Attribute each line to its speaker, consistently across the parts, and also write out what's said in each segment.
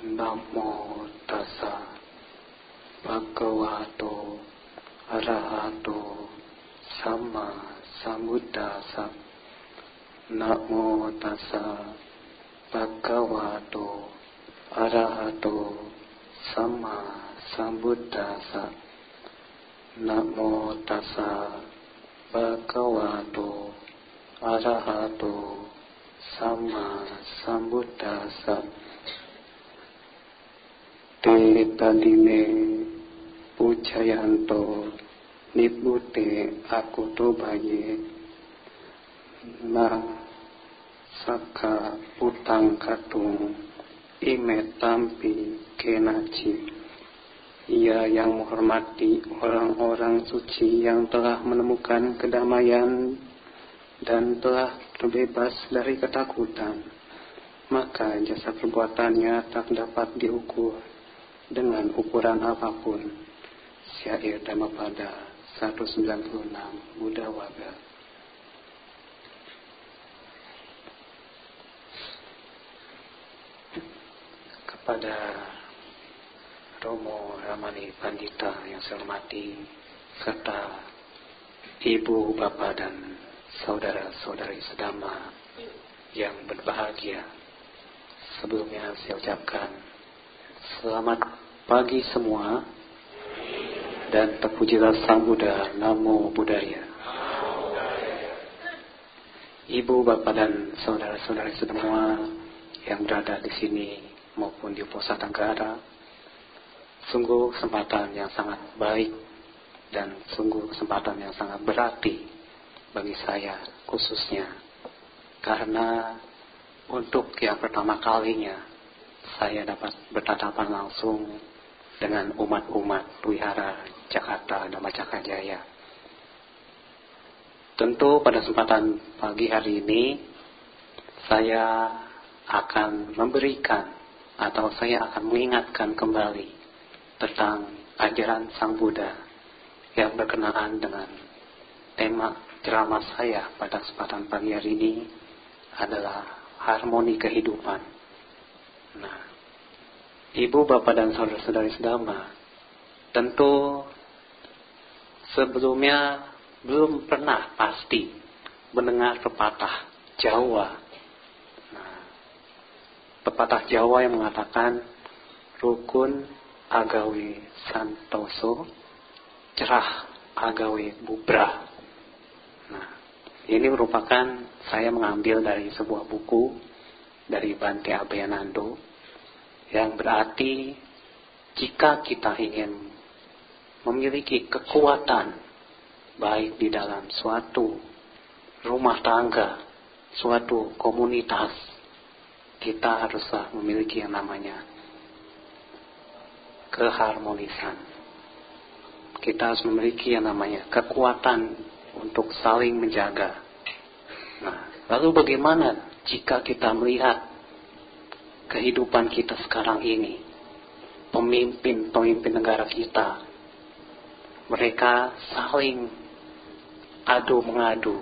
Speaker 1: Namo tassa bhagavato arahato samma sambuddhassa. Namo tassa bhagavato arahato samma sambuddhassa. Namo tassa bhagavato arahato samma sambuddhassa. Te tadine pujayanto nibbute akuto baye na saka putang katung imetampi kenaci. Ia yang menghormati orang-orang suci yang telah menemukan kedamaian dan telah terbebas dari ketakutan, maka jasa perbuatannya tak dapat diukur dengan ukuran apapun. Syair Dhammapada 196 Buddha Waga. Kepada Romo Ramani Pandita yang saya hormati, serta ibu, bapak, dan saudara-saudari sedama yang berbahagia, sebelumnya saya ucapkan selamat pagi semua dan terpujilah Sang Buddha. Namo Buddhaya. Ibu, bapak, dan saudara-saudari semua yang berada di sini maupun di Pusat Tenggara, sungguh kesempatan yang sangat baik dan sungguh kesempatan yang sangat berarti bagi saya khususnya, karena untuk yang pertama kalinya saya dapat bertatapan langsung dengan umat-umat Wihara Jakarta Dhammacakka Jaya. Tentu pada kesempatan pagi hari ini saya akan memberikan atau saya akan mengingatkan kembali tentang ajaran Sang Buddha yang berkenaan dengan tema ceramah saya pada kesempatan pagi hari ini adalah harmoni kehidupan. Nah, ibu, bapak, dan saudara-saudari sedama, tentu sebelumnya belum pernah pasti mendengar pepatah Jawa. Nah, pepatah Jawa yang mengatakan rukun agawe santoso, cerah agawe bubrah. Nah, ini merupakan saya mengambil dari sebuah buku dari Bante Abhayanando yang berarti jika kita ingin memiliki kekuatan baik di dalam suatu rumah tangga, suatu komunitas, kita haruslah memiliki yang namanya keharmonisan. Kita harus memiliki yang namanya kekuatan untuk saling menjaga. Nah, lalu bagaimana jika kita melihat kehidupan kita sekarang ini, pemimpin negara kita, mereka saling adu mengadu,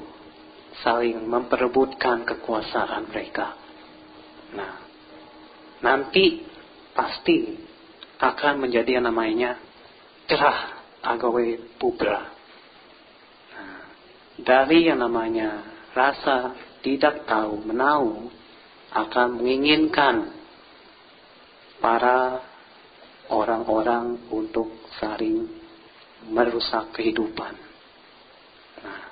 Speaker 1: saling memperebutkan kekuasaan mereka. Nah, nanti pasti akan menjadi yang namanya cerah agawe bubra. Nah, dari yang namanya rasa tidak tahu menahu akan menginginkan para orang-orang untuk saling merusak kehidupan. Nah,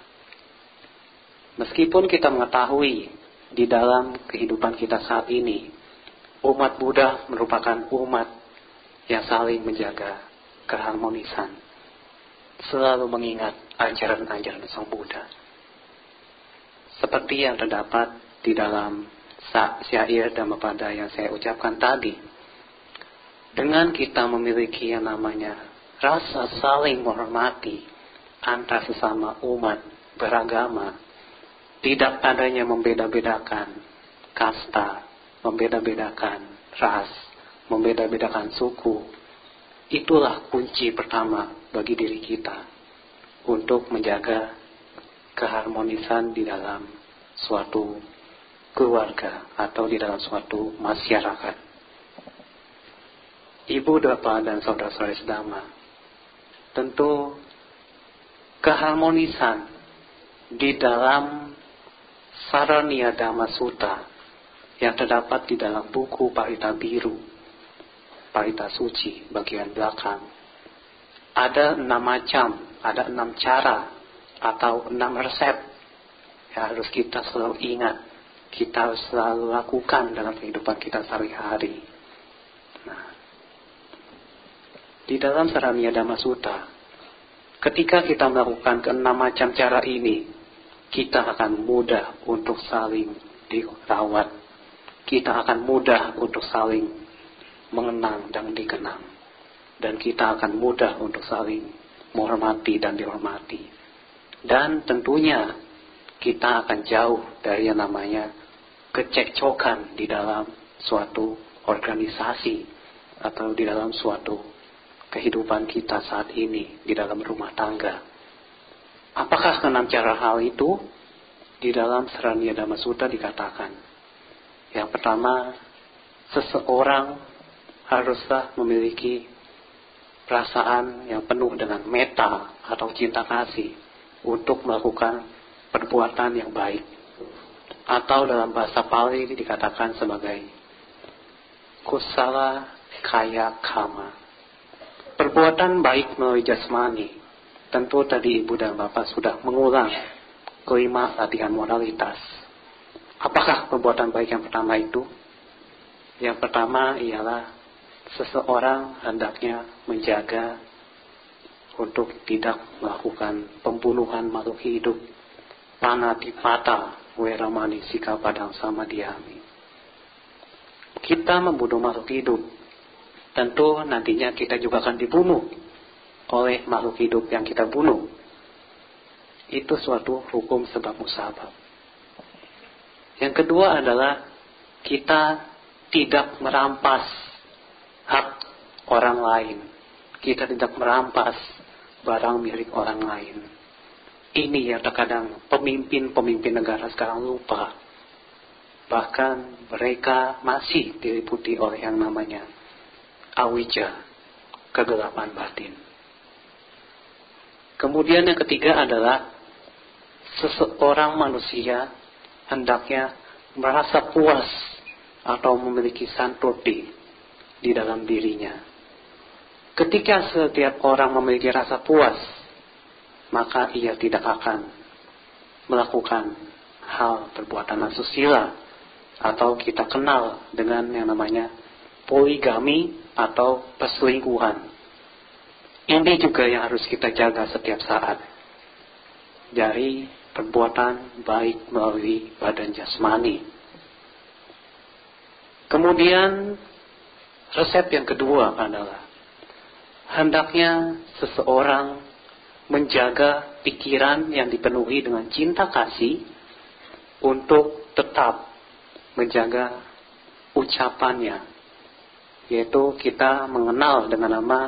Speaker 1: meskipun kita mengetahui di dalam kehidupan kita saat ini, umat Buddha merupakan umat yang saling menjaga keharmonisan, selalu mengingat ajaran-ajaran Sang Buddha. Seperti yang terdapat di dalam syair Dhammapada yang saya ucapkan tadi, dengan kita memiliki yang namanya rasa saling menghormati antar sesama umat beragama, tidak adanya membeda-bedakan kasta, membeda-bedakan ras, membeda-bedakan suku, itulah kunci pertama bagi diri kita untuk menjaga keharmonisan di dalam suatu keluarga atau di dalam suatu masyarakat. Ibu, Bapak, dan saudara-saudara sedama, tentu keharmonisan di dalam Saraniya Dhamma Sutta yang terdapat di dalam buku Parita Biru, Parita Suci bagian belakang, ada 6 macam, ada 6 cara atau 6 resep yang harus kita selalu ingat, kita harus selalu lakukan dalam kehidupan kita sehari-hari. Nah, di dalam Saraniya Dhamma Sutta, ketika kita melakukan ke-6 macam cara ini, kita akan mudah untuk saling dirawat. Kita akan mudah untuk saling mengenang dan dikenang. Dan kita akan mudah untuk saling menghormati dan dihormati. Dan tentunya kita akan jauh dari yang namanya kecekcokan di dalam suatu organisasi atau di dalam suatu kehidupan kita saat ini di dalam rumah tangga. Apakah ke-6 cara hal itu? Di dalam Saraniya Dhamma Sutta dikatakan, yang pertama, seseorang haruslah memiliki perasaan yang penuh dengan metta atau cinta kasih untuk melakukan perbuatan yang baik. Atau dalam bahasa Pali dikatakan sebagai kusala kaya kama. Perbuatan baik melalui jasmani. Tentu tadi Ibu dan Bapak sudah mengulang kelima latihan moralitas. Apakah perbuatan baik yang pertama itu? Yang pertama ialah seseorang hendaknya menjaga untuk tidak melakukan pembunuhan makhluk hidup, panatipata, weramani, sikapadang, samadhyami. Kita membunuh makhluk hidup, tentu nantinya kita juga akan dibunuh oleh makhluk hidup yang kita bunuh. Itu suatu hukum sebab musabab. Yang kedua adalah kita tidak merampas hak orang lain. Kita tidak merampas barang milik orang lain. Ini yang terkadang pemimpin-pemimpin negara sekarang lupa. Bahkan mereka masih diliputi oleh yang namanya awija, kegelapan batin. Kemudian yang ketiga adalah seseorang manusia hendaknya merasa puas atau memiliki santuti di dalam dirinya. Ketika setiap orang memiliki rasa puas, maka ia tidak akan melakukan hal perbuatan asusila atau kita kenal dengan yang namanya poligami atau perselingkuhan. Ini juga yang harus kita jaga setiap saat dari perbuatan baik melalui badan jasmani. Kemudian resep yang kedua adalah hendaknya seseorang menjaga pikiran yang dipenuhi dengan cinta kasih untuk tetap menjaga ucapannya, yaitu kita mengenal dengan nama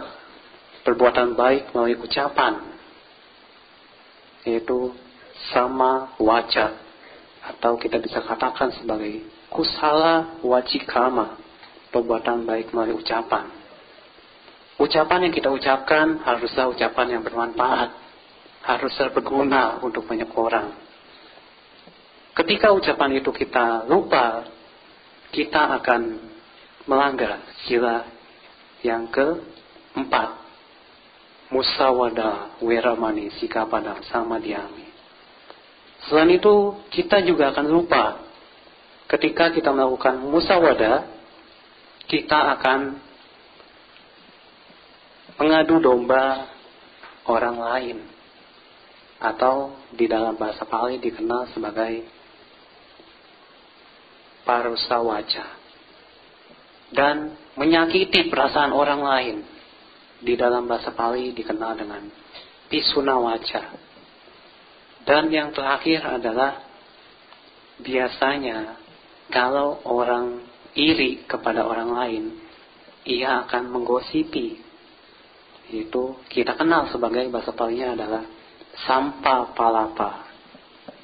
Speaker 1: perbuatan baik melalui ucapan, yaitu sama waca, atau kita bisa katakan sebagai kusala wacikama, perbuatan baik melalui ucapan. Ucapan yang kita ucapkan haruslah ucapan yang bermanfaat, haruslah berguna untuk banyak orang. Ketika ucapan itu kita lupa, kita akan melanggar sila yang keempat, musawada, weramani, sikapadang, samadhyami. Selain itu, kita juga akan lupa. Ketika kita melakukan musawada, kita akan mengadu domba orang lain. Atau di dalam bahasa Pali dikenal sebagai parusawaca. Dan menyakiti perasaan orang lain. Di dalam bahasa Pali dikenal dengan pisunawaca. Dan yang terakhir adalah biasanya kalau orang iri kepada orang lain, ia akan menggosipi. Itu kita kenal sebagai bahasa Palinya adalah sampa palapa.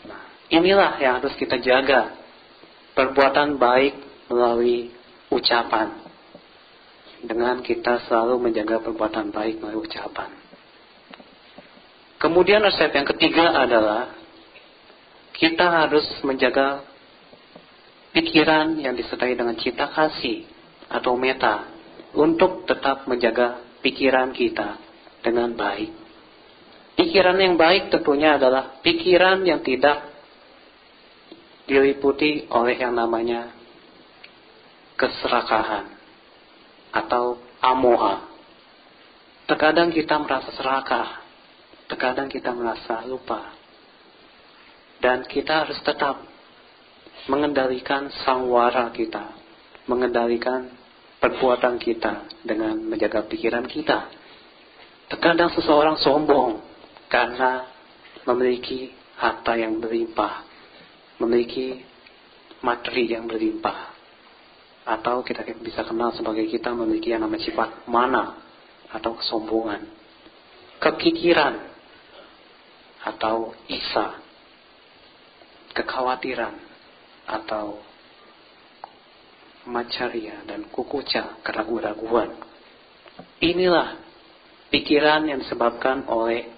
Speaker 1: Nah, inilah yang harus kita jaga. Perbuatan baik melalui ucapan. dengan kita selalu menjaga perbuatan baik melalui ucapan. Kemudian resep yang ketiga adalah kita harus menjaga pikiran yang disertai dengan cinta kasih atau meta untuk tetap menjaga pikiran kita dengan baik. Pikiran yang baik tentunya adalah pikiran yang tidak diliputi oleh yang namanya keserakahan atau amoha. Terkadang kita merasa serakah, terkadang kita merasa lupa. Dan kita harus tetap mengendalikan sangwara kita, mengendalikan perbuatan kita dengan menjaga pikiran kita. Terkadang seseorang sombong karena memiliki harta yang berlimpah, memiliki materi yang berlimpah. Atau kita bisa kenal sebagai kita memiliki yang namanya sifat mana atau kesombongan, kekikiran atau isa, kekhawatiran atau macaria dan kukuca, keraguan-raguan. Inilah pikiran yang disebabkan oleh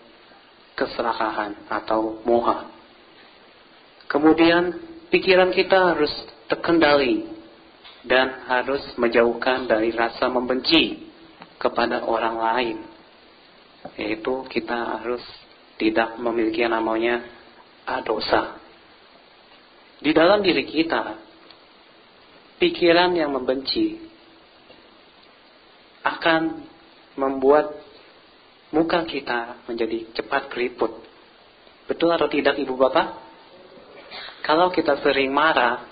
Speaker 1: keserakahan atau moha. Kemudian pikiran kita harus terkendali dan harus menjauhkan dari rasa membenci kepada orang lain. Yaitu kita harus tidak memiliki yang namanya dosa. Di dalam diri kita, pikiran yang membenci akan membuat muka kita menjadi cepat keriput. Betul atau tidak, Ibu Bapak? Kalau kita sering marah,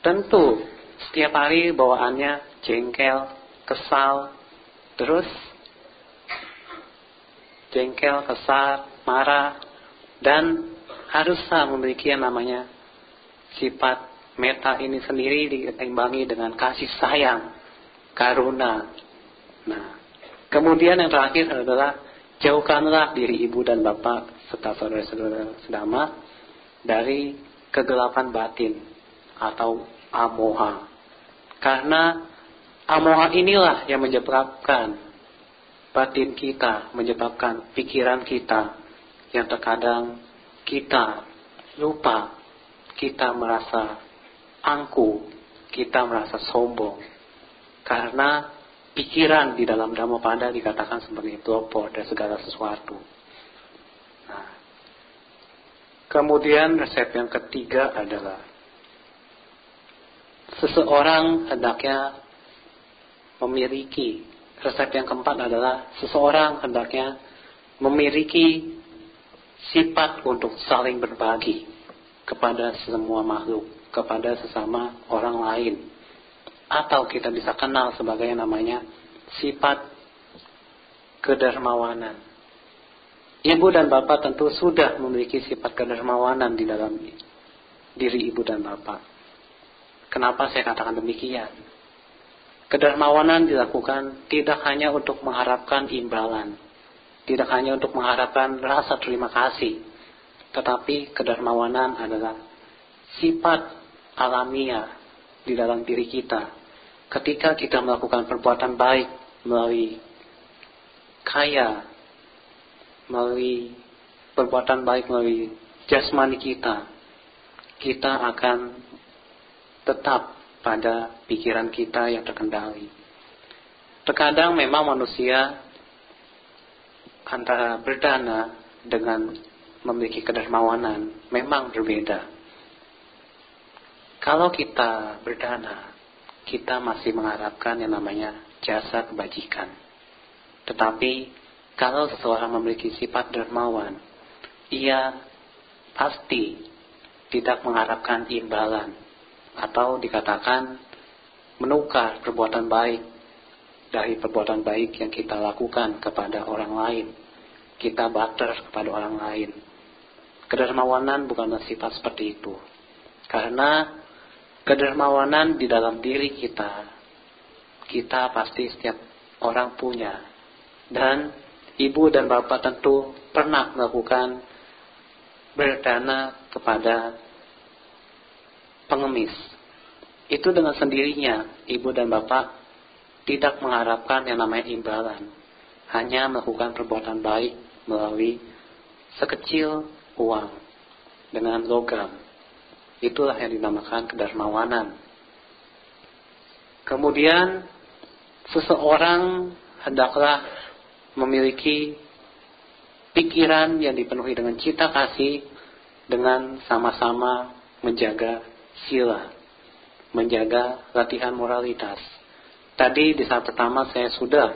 Speaker 1: tentu setiap hari bawaannya jengkel, kesal, terus jengkel, kesal, marah, dan haruslah memiliki yang namanya sifat meta ini sendiri diimbangi dengan kasih sayang, karuna. Nah, kemudian yang terakhir adalah jauhkanlah diri ibu dan bapak serta saudara-saudara sedama dari kegelapan batin atau amoha. Karena amoha inilah yang menyebabkan batin kita, menyebabkan pikiran kita yang terkadang kita lupa, kita merasa angkuh, kita merasa sombong. Karena pikiran di dalam Dhammapada dikatakan sebagai pelopor dari segala sesuatu. Nah, kemudian resep yang ketiga adalah seseorang hendaknya memiliki, resep yang keempat adalah seseorang hendaknya memiliki sifat untuk saling berbagi kepada semua makhluk, kepada sesama orang lain. Atau kita bisa kenal sebagai namanya sifat kedermawanan. Ibu dan bapak tentu sudah memiliki sifat kedermawanan di dalam diri ibu dan bapak. Kenapa saya katakan demikian? Kedermawanan dilakukan tidak hanya untuk mengharapkan imbalan, tidak hanya untuk mengharapkan rasa terima kasih, tetapi kedermawanan adalah sifat alamiah di dalam diri kita. Ketika kita melakukan perbuatan baik melalui kaya, melalui perbuatan baik melalui jasmani kita, kita akan tetap pada pikiran kita yang terkendali. Terkadang memang manusia antara berdana dengan memiliki kedermawanan memang berbeda. Kalau kita berdana, kita masih mengharapkan yang namanya jasa kebajikan. Tetapi kalau seseorang memiliki sifat dermawan, ia pasti tidak mengharapkan imbalan, atau dikatakan menukar perbuatan baik dari perbuatan baik yang kita lakukan kepada orang lain. Kita barter kepada orang lain. Kedermawanan bukanlah sifat seperti itu. Karena kedermawanan di dalam diri kita, kita pasti setiap orang punya. Dan ibu dan bapak tentu pernah melakukan berdana kepada pengemis. Itu dengan sendirinya ibu dan bapak tidak mengharapkan yang namanya imbalan, hanya melakukan perbuatan baik melalui sekecil uang dengan logam. Itulah yang dinamakan kedermawanan. Kemudian seseorang hendaklah memiliki pikiran yang dipenuhi dengan cinta kasih, dengan sama-sama menjaga sila, menjaga latihan moralitas. Tadi di saat pertama saya sudah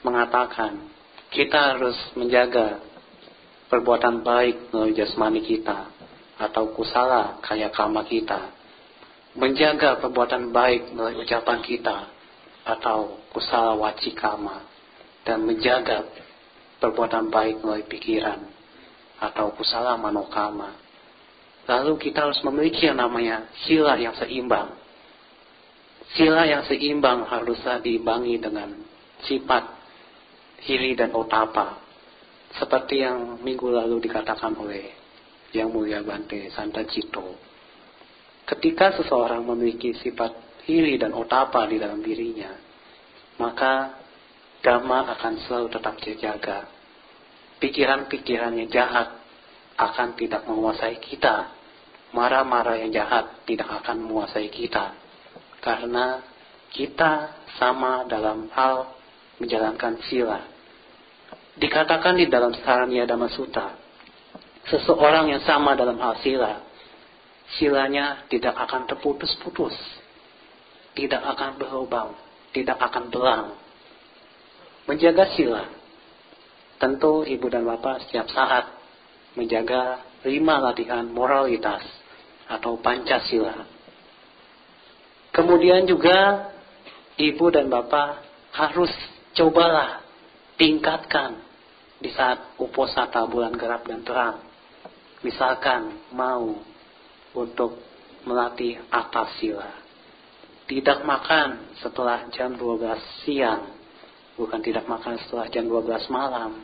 Speaker 1: mengatakan kita harus menjaga perbuatan baik melalui jasmani kita atau kusala kaya kama kita, menjaga perbuatan baik melalui ucapan kita atau kusala wacikama, dan menjaga perbuatan baik melalui pikiran atau kusala manokama. Lalu kita harus memiliki yang namanya sila yang seimbang. Sila yang seimbang haruslah diimbangi dengan sifat hili dan otapa, seperti yang minggu lalu dikatakan oleh Yang Mulia Bante Santacito. Ketika seseorang memiliki sifat hili dan otapa di dalam dirinya, maka Dhamma akan selalu tetap terjaga. Pikiran-pikiran yang jahat akan tidak menguasai kita. Marah-marah yang jahat tidak akan menguasai kita. Karena kita sama dalam hal menjalankan sila. Dikatakan di dalam Saraniya Dhamma Sutta, seseorang yang sama dalam hal sila, silanya tidak akan terputus-putus, tidak akan berlubang, tidak akan belang. Menjaga sila, tentu ibu dan bapak setiap saat menjaga 5 latihan moralitas atau Pancasila. Kemudian juga ibu dan bapak harus cobalah tingkatkan di saat uposata bulan gerap dan terang. Misalkan mau untuk melatih atas sila, tidak makan setelah jam 12 siang, bukan tidak makan setelah jam 12 malam,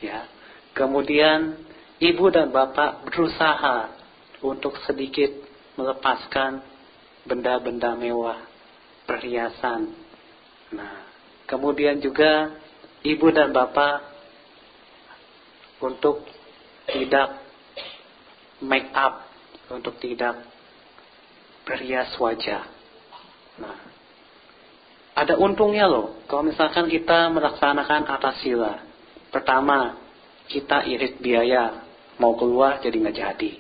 Speaker 1: ya. Kemudian ibu dan bapak berusaha untuk sedikit melepaskan benda-benda mewah, perhiasan. Nah, kemudian juga ibu dan bapak untuk tidak make up, untuk tidak berhias wajah. Nah, ada untungnya loh kalau misalkan kita melaksanakan atas sila. Pertama, kita irit biaya, mau keluar jadi nggak jadi.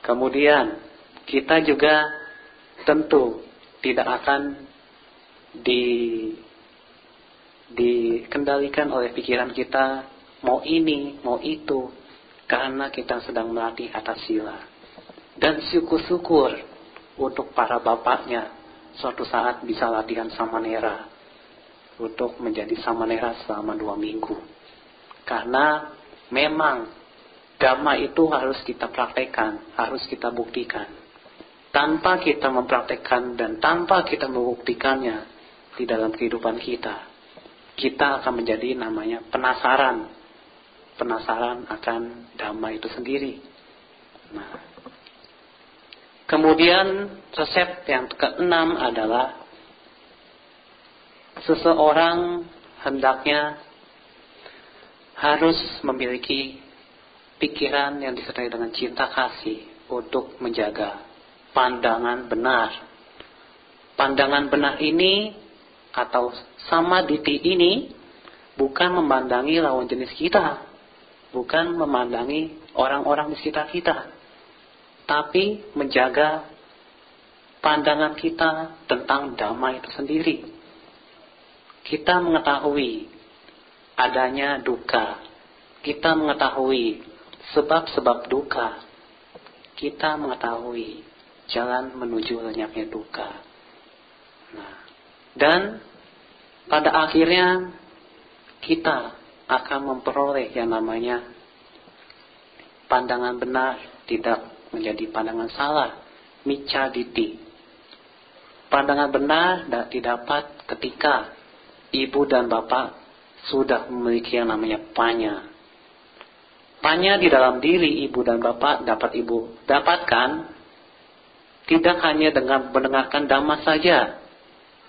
Speaker 1: Kemudian kita juga tentu tidak akan dikendalikan oleh pikiran kita mau ini, mau itu, karena kita sedang melatih atas sila. Dan syukur-syukur untuk para bapaknya suatu saat bisa latihan samanera, untuk menjadi samanera selama 2 minggu. Karena memang Dhamma itu harus kita praktekkan, harus kita buktikan. Tanpa kita mempraktekkan dan tanpa kita membuktikannya di dalam kehidupan kita, kita akan menjadi namanya penasaran akan Dhamma itu sendiri. Nah, kemudian resep yang ke-6 adalah seseorang hendaknya harus memiliki pikiran yang disertai dengan cinta kasih untuk menjaga pandangan benar. Pandangan benar ini atau samaditi ini bukan memandangi lawan jenis kita, bukan memandangi orang-orang di sekitar kita, tapi menjaga pandangan kita tentang Dhamma itu sendiri. Kita mengetahui adanya duka, kita mengetahui sebab-sebab duka, kita mengetahui jalan menuju lenyapnya duka. Nah, dan pada akhirnya kita akan memperoleh yang namanya pandangan benar tidak menjadi pandangan salah, micca ditti. Pandangan benar didapat ketika ibu dan bapak sudah memiliki yang namanya panya. Panya di dalam diri ibu dan bapak dapat ibu dapatkan tidak hanya dengan mendengarkan Dhamma saja,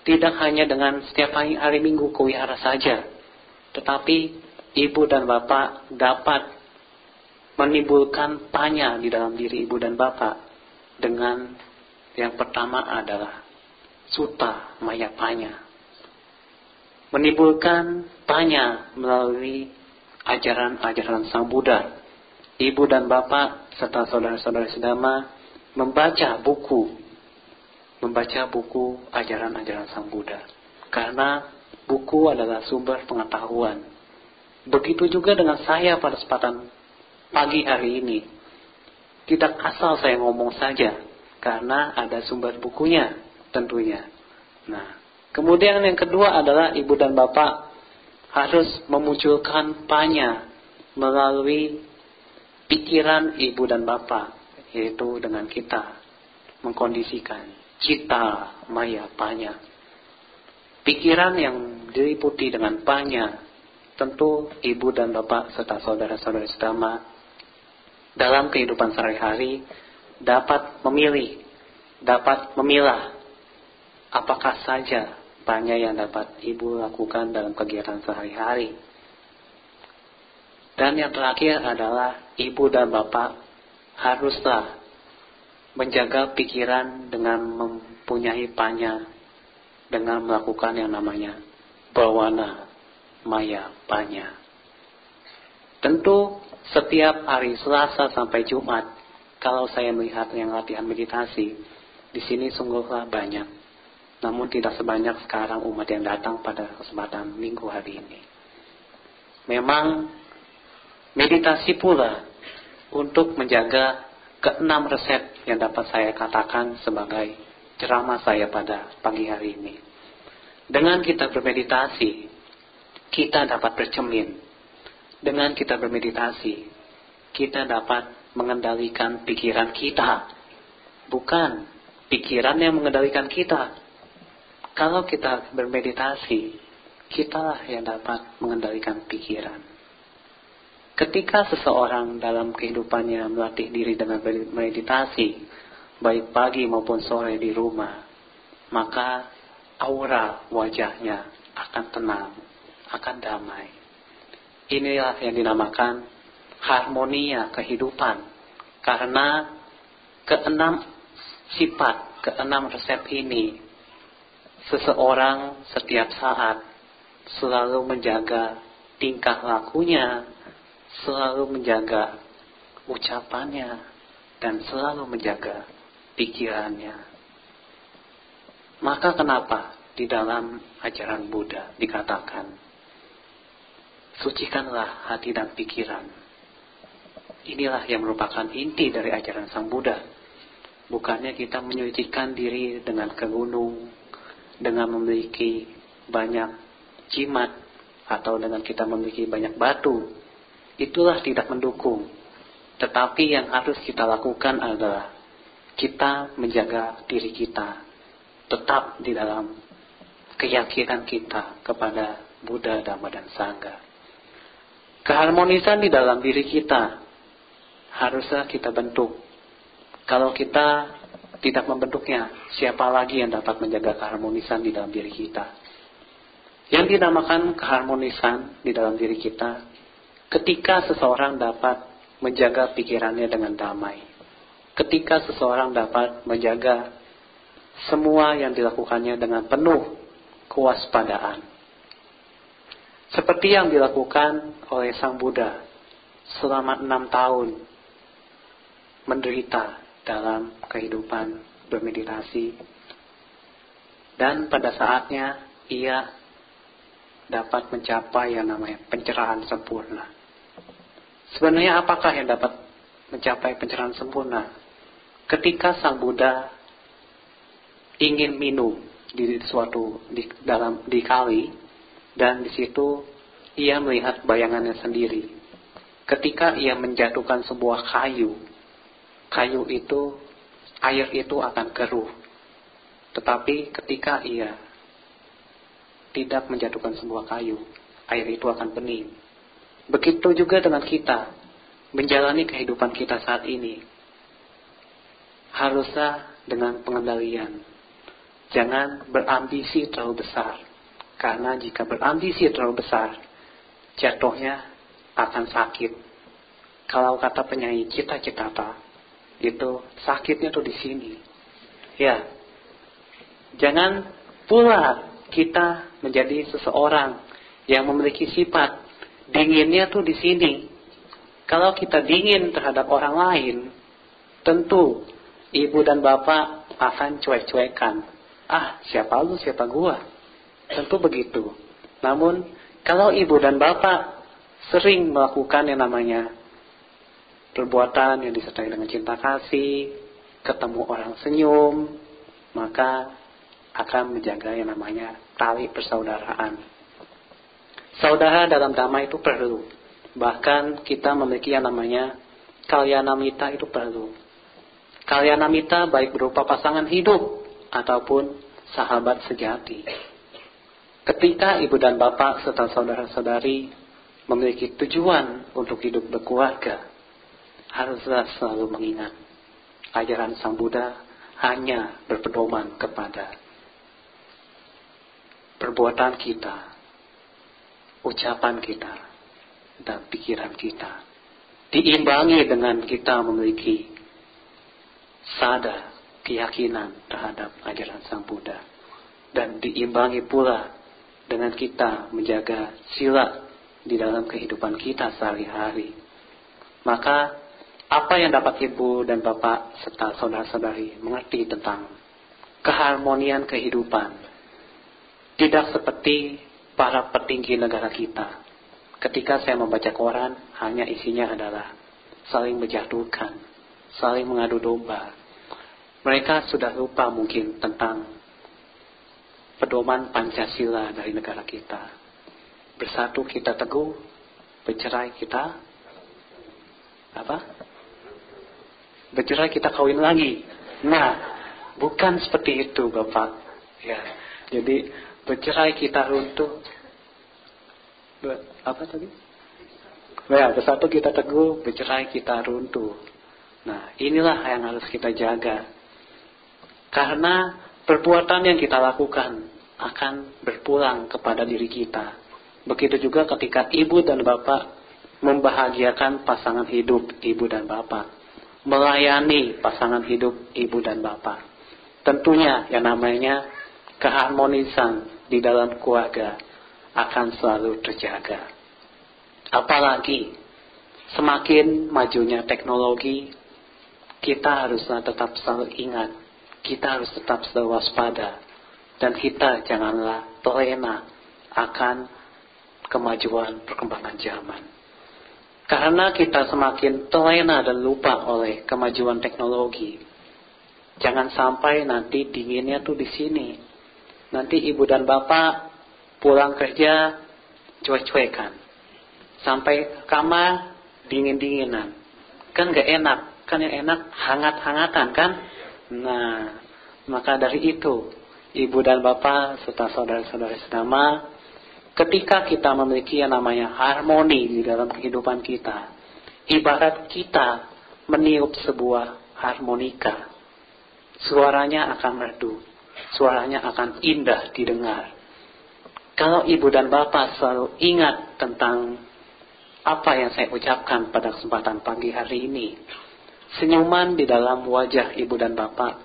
Speaker 1: Tidak hanya dengan setiap hari Minggu ke wihara saja, tetapi ibu dan bapak dapat menimbulkan panya di dalam diri ibu dan bapak dengan yang pertama adalah sutta maya panya. Menimbulkan panya melalui ajaran-ajaran Sang Buddha. Ibu dan bapak serta saudara-saudara sedama membaca buku ajaran-ajaran Sang Buddha. Karena buku adalah sumber pengetahuan. Begitu juga dengan saya pada kesempatan pagi hari ini. Tidak asal saya ngomong saja, karena ada sumber bukunya tentunya. Nah, kemudian yang kedua adalah ibu dan bapak harus memunculkan panya melalui pikiran ibu dan bapak, yaitu dengan kita mengkondisikan cita maya panya. Pikiran yang diliputi dengan panya, tentu ibu dan bapak serta saudara-saudara sedama dalam kehidupan sehari-hari dapat memilih, dapat memilah apakah saja panya yang dapat ibu lakukan dalam kegiatan sehari-hari. Dan yang terakhir adalah ibu dan bapak haruslah menjaga pikiran dengan mempunyai panya dengan melakukan yang namanya bawana maya panya. Tentu setiap hari Selasa sampai Jumat, kalau saya melihat yang latihan meditasi, di sini sungguhlah banyak. Namun tidak sebanyak sekarang umat yang datang pada kesempatan minggu hari ini. Memang meditasi pula untuk menjaga keenam resep yang dapat saya katakan sebagai ceramah saya pada pagi hari ini. Dengan kita bermeditasi, kita dapat bercermin. Dengan kita bermeditasi, kita dapat mengendalikan pikiran kita. Bukan pikiran yang mengendalikan kita. Kalau kita bermeditasi, kitalah yang dapat mengendalikan pikiran. Ketika seseorang dalam kehidupannya melatih diri dengan meditasi, baik pagi maupun sore di rumah, maka aura wajahnya akan tenang, akan damai. Inilah yang dinamakan harmonia kehidupan. Karena keenam sifat, keenam resep ini, seseorang setiap saat selalu menjaga tingkah lakunya, selalu menjaga ucapannya, dan selalu menjaga pikirannya. Maka kenapa di dalam ajaran Buddha dikatakan, sucikanlah hati dan pikiran. Inilah yang merupakan inti dari ajaran Sang Buddha. Bukannya kita menyucikan diri dengan ke gunung, dengan memiliki banyak jimat, atau dengan kita memiliki banyak batu. Itulah tidak mendukung. Tetapi yang harus kita lakukan adalah kita menjaga diri kita tetap di dalam keyakinan kita kepada Buddha, Dhamma, dan Sangha. Keharmonisan di dalam diri kita haruslah kita bentuk. Kalau kita tidak membentuknya, siapa lagi yang dapat menjaga keharmonisan di dalam diri kita? Yang dinamakan keharmonisan di dalam diri kita, ketika seseorang dapat menjaga pikirannya dengan damai. Ketika seseorang dapat menjaga semua yang dilakukannya dengan penuh kewaspadaan. Seperti yang dilakukan oleh Sang Buddha selama 6 tahun menderita dalam kehidupan bermeditasi, dan pada saatnya ia dapat mencapai yang namanya pencerahan sempurna. Sebenarnya apakah yang dapat mencapai pencerahan sempurna? Ketika Sang Buddha ingin minum di kali, dan di situ ia melihat bayangannya sendiri. Ketika ia menjatuhkan sebuah kayu itu, air itu akan keruh. Tetapi ketika ia tidak menjatuhkan sebuah kayu, air itu akan bening. Begitu juga dengan kita menjalani kehidupan kita saat ini. Haruslah dengan pengendalian. Jangan berambisi terlalu besar. Karena jika berambisi terlalu besar, jatuhnya akan sakit. Kalau kata penyanyi Cita Citata, itu sakitnya tuh di sini. Ya. Jangan pula kita menjadi seseorang yang memiliki sifat dinginnya tuh di sini. Kalau kita dingin terhadap orang lain, tentu ibu dan bapak akan cuek-cuekan. Siapa lu, siapa gua? Tentu begitu. Namun, kalau ibu dan bapak sering melakukan yang namanya perbuatan yang disertai dengan cinta kasih, ketemu orang senyum, maka akan menjaga yang namanya tali persaudaraan. Saudara dalam damai itu perlu. Bahkan kita memiliki yang namanya kalyanamita itu perlu. Kalyanamita baik berupa pasangan hidup ataupun sahabat sejati. Ketika ibu dan bapak serta saudara-saudari memiliki tujuan untuk hidup berkeluarga, haruslah selalu mengingat ajaran Sang Buddha hanya berpedoman kepada perbuatan kita, ucapan kita, dan pikiran kita. Diimbangi dengan kita memiliki sadar keyakinan terhadap ajaran Sang Buddha. Dan diimbangi pula dengan kita menjaga sila di dalam kehidupan kita sehari-hari. Maka apa yang dapat ibu dan bapak serta saudara-saudari mengerti tentang keharmonian kehidupan, tidak seperti para petinggi negara kita. Ketika saya membaca koran, hanya isinya adalah saling menjatuhkan, saling mengadu domba. Mereka sudah lupa mungkin tentang pedoman Pancasila dari negara kita. Bersatu kita teguh, bercerai kita bercerai kita kawin lagi. Nah, bukan seperti itu Bapak. Ya, jadi bercerai kita runtuh. Bersatu kita teguh, bercerai kita runtuh. Nah, inilah yang harus kita jaga. Karena perbuatan yang kita lakukan akan berpulang kepada diri kita. Begitu juga ketika ibu dan bapak membahagiakan pasangan hidup ibu dan bapak, melayani pasangan hidup ibu dan bapak. Tentunya yang namanya keharmonisan di dalam keluarga akan selalu terjaga. Apalagi semakin majunya teknologi, kita haruslah tetap selalu ingat, kita harus tetap selalu waspada, dan kita janganlah terlena akan kemajuan perkembangan zaman. Karena kita semakin terlena dan lupa oleh kemajuan teknologi, jangan sampai nanti dinginnya tuh di sini. Nanti ibu dan bapak pulang kerja cuek-cuekan, sampai kamar dingin-dinginan. Kan gak enak, kan yang enak hangat-hangatan kan. Nah, maka dari itu ibu dan bapak serta saudara-saudara sedama, ketika kita memiliki yang namanya harmoni di dalam kehidupan kita, ibarat kita meniup sebuah harmonika. Suaranya akan merdu, suaranya akan indah didengar. Kalau ibu dan bapak selalu ingat tentang apa yang saya ucapkan pada kesempatan pagi hari ini, senyuman di dalam wajah ibu dan bapak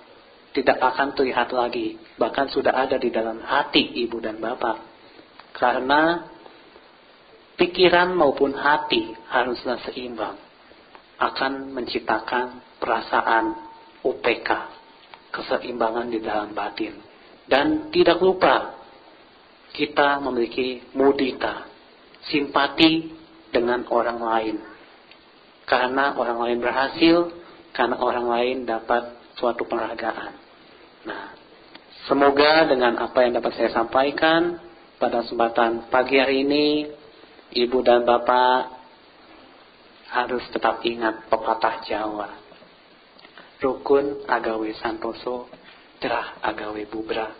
Speaker 1: tidak akan terlihat lagi, bahkan sudah ada di dalam hati ibu dan bapak. Karena pikiran maupun hati haruslah seimbang, akan menciptakan perasaan UPK, keseimbangan di dalam batin. Dan tidak lupa kita memiliki mudita, simpati dengan orang lain. Karena orang lain berhasil, karena orang lain dapat suatu penghargaan. Nah, semoga dengan apa yang dapat saya sampaikan pada kesempatan pagi hari ini, ibu dan bapak harus tetap ingat pepatah Jawa. Rukun agawe santoso, cerah agawe bubra.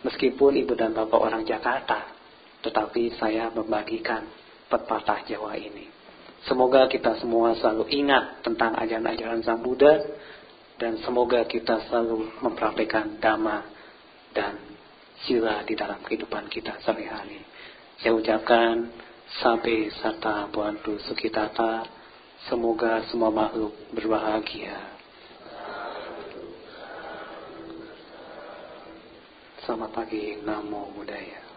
Speaker 1: Meskipun ibu dan bapak orang Jakarta, tetapi saya membagikan pepatah Jawa ini. Semoga kita semua selalu ingat tentang ajaran-ajaran Sang Buddha, dan semoga kita selalu mempraktikkan Dhamma dan sila di dalam kehidupan kita sehari-hari. Saya ucapkan Sabe serta Buantu Sukitata, semoga semua makhluk berbahagia. Selamat pagi, Namo Buddhaya.